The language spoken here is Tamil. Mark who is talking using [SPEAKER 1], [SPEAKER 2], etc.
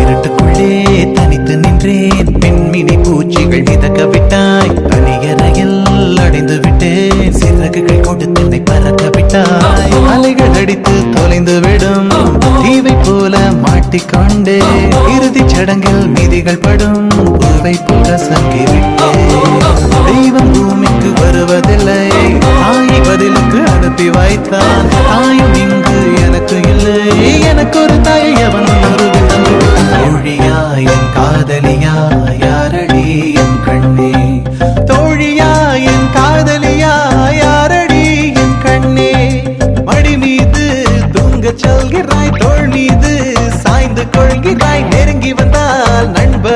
[SPEAKER 1] இருட்டுக்குள்ளே தனித்து நின்றேன், பெண்மினி பூச்சிகள் மிதக்க விட்டாய், தனியறையில் அடைந்து விட்டேன், சிறகுகள் கொண்டு தென்னை பறக்க விட்டாய், அலைகள் அடித்து தொலைந்து விடும் தீவை போல மாட்டிக்கொண்டே, இறுதிச் சடங்கில் மீதிகள் படும் பூவை போல சங்கி விட்டேன். தெய்வம் பூமிக்கு வருவதில்லை, தாயை பதிலுக்கு அனுப்பி வைத்தான், தாயும் இங்கு எனக்கு இல்லை, எனக்கு ஒரு தாயை அவன் உருவில் தந்து விட்டான். தோழியா என் காதலியா யாரடி என் கண்ணே, தோழியா என் காதலியா யாரடி என் கண்ணே, மடி மீது தூங்கச் சொல்கிறாய், தோள் மீது சாய்ந்து கொள்கிறாய், நெருங்கி வந்தால் நண்பர்